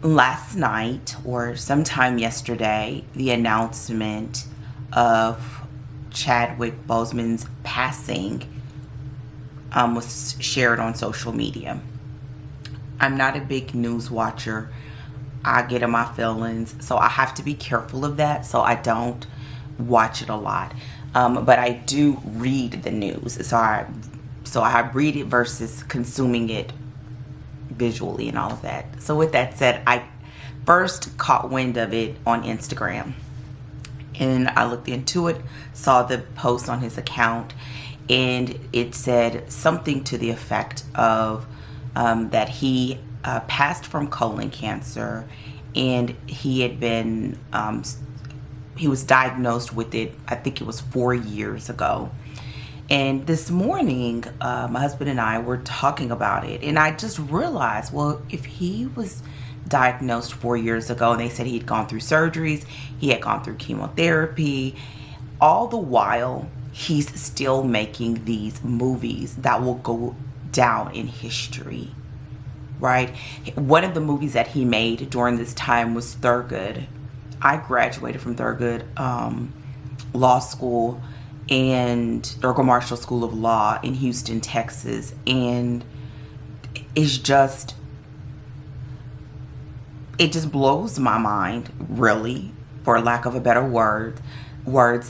last night or sometime yesterday, the announcement of Chadwick Boseman's passing was shared on social media. I'm not a big news watcher. I get in my feelings, so I have to be careful of that, so I don't watch it a lot. But I do read the news, so I read it versus consuming it visually and all of that. So with that said, I first caught wind of it on Instagram, and I looked into it, saw the post on his account, and it said something to the effect of that he passed from colon cancer, and he had been he was diagnosed with it, I think it was 4 years ago. And this morning, my husband and I were talking about it, and I just realized, well, if he was diagnosed 4 years ago, and they said he'd gone through surgeries, he had gone through chemotherapy, all the while he's still making these movies that will go down in history, right? One of the movies that he made during this time was Thurgood. I graduated from Thurgood Law School and Thurgood Marshall School of Law in Houston, Texas, and it just blows my mind, really, for lack of a better words,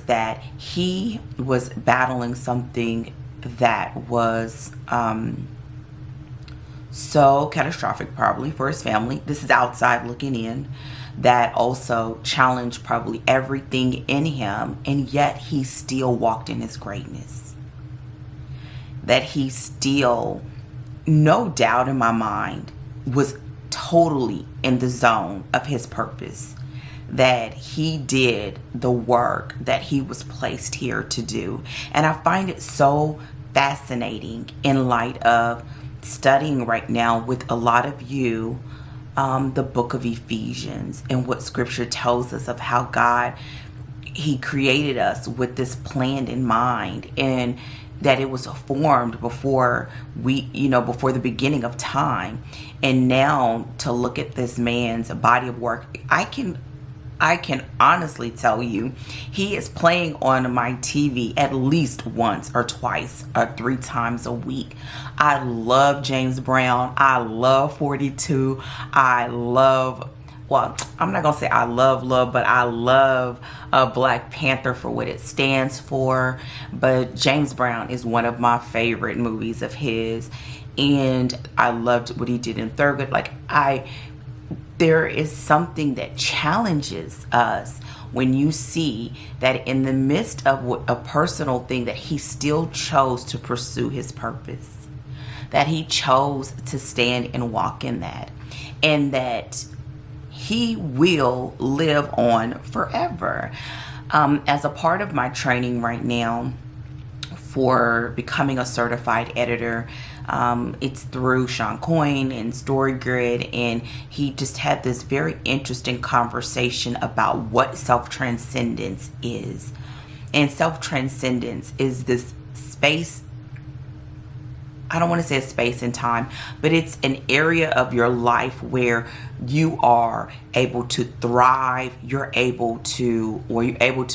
that he was battling something that was so catastrophic, probably for his family. This is outside looking in, that also challenged probably everything in him, and yet he still walked in his greatness. That he still, no doubt in my mind, was totally in the zone of his purpose. That he did the work that he was placed here to do. And I find it so fascinating in light of studying right now with a lot of you the book of Ephesians, and what scripture tells us of how God, he created us with this plan in mind, and that it was formed before before the beginning of time. And now to look at this man's body of work, I can honestly tell you, he is playing on my TV at least once or twice or 3 times a week. I love James Brown. I love 42. I'm not going to say I love, but I love Black Panther for what it stands for. But James Brown is one of my favorite movies of his. And I loved what he did in Thurgood. There is something that challenges us when you see that in the midst of a personal thing, that he still chose to pursue his purpose, that he chose to stand and walk in that, and that he will live on forever. As a part of my training right now for becoming a certified editor, it's through Sean Coyne and StoryGrid, and he just had this very interesting conversation about what self-transcendence is. And self-transcendence is this space, I don't want to say a space and time, but it's an area of your life where you are able to thrive, you're able to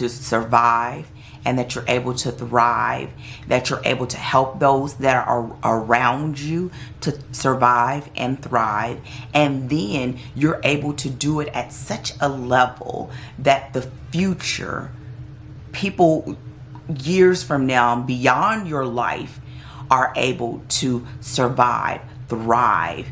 survive, and that you're able to thrive, that you're able to help those that are around you to survive and thrive. And then you're able to do it at such a level that the future, people years from now, beyond your life, are able to survive, thrive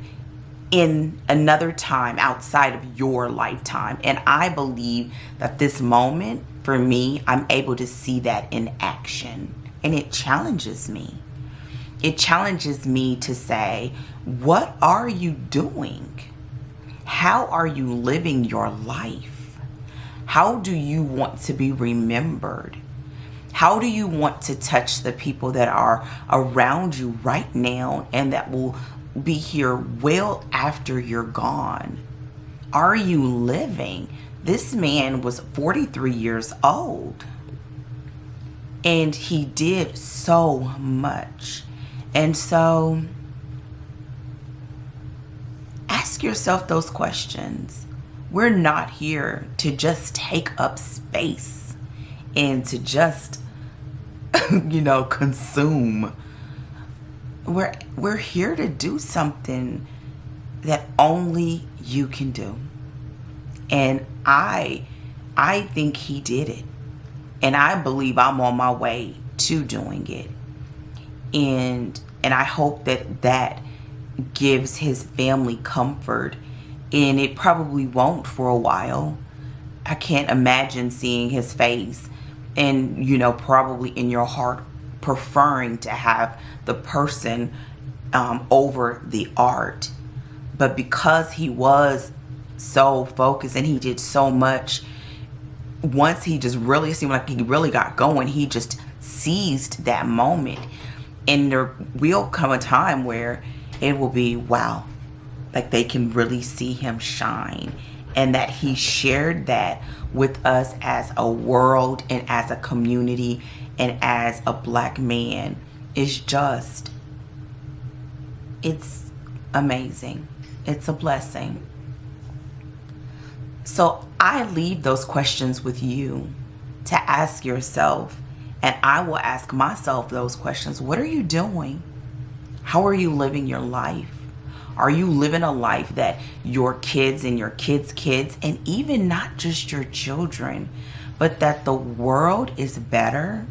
in another time outside of your lifetime. And I believe that this moment, for me, I'm able to see that in action. And it challenges me. It challenges me to say, what are you doing? How are you living your life? How do you want to be remembered? How do you want to touch the people that are around you right now and that will be here well after you're gone? Are you living? This man was 43 years old, and he did so much. And so ask yourself those questions. We're not here to just take up space and to just, consume. We're here to do something that only you can do. And I think he did it. And I believe I'm on my way to doing it. And I hope that gives his family comfort. And it probably won't for a while. I can't imagine seeing his face and, probably in your heart preferring to have the person over the art. But because he was so focused and he did so much, once he just really seemed like he really got going, he just seized that moment. And there will come a time where it will be, wow, like they can really see him shine. And that he shared that with us as a world and as a community and as a Black man is just, it's amazing. It's a blessing. So I leave those questions with you to ask yourself, and I will ask myself those questions. What are you doing? How are you living your life? Are you living a life that your kids and your kids' kids, and even not just your children, but that the world is better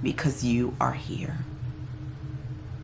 because you are here?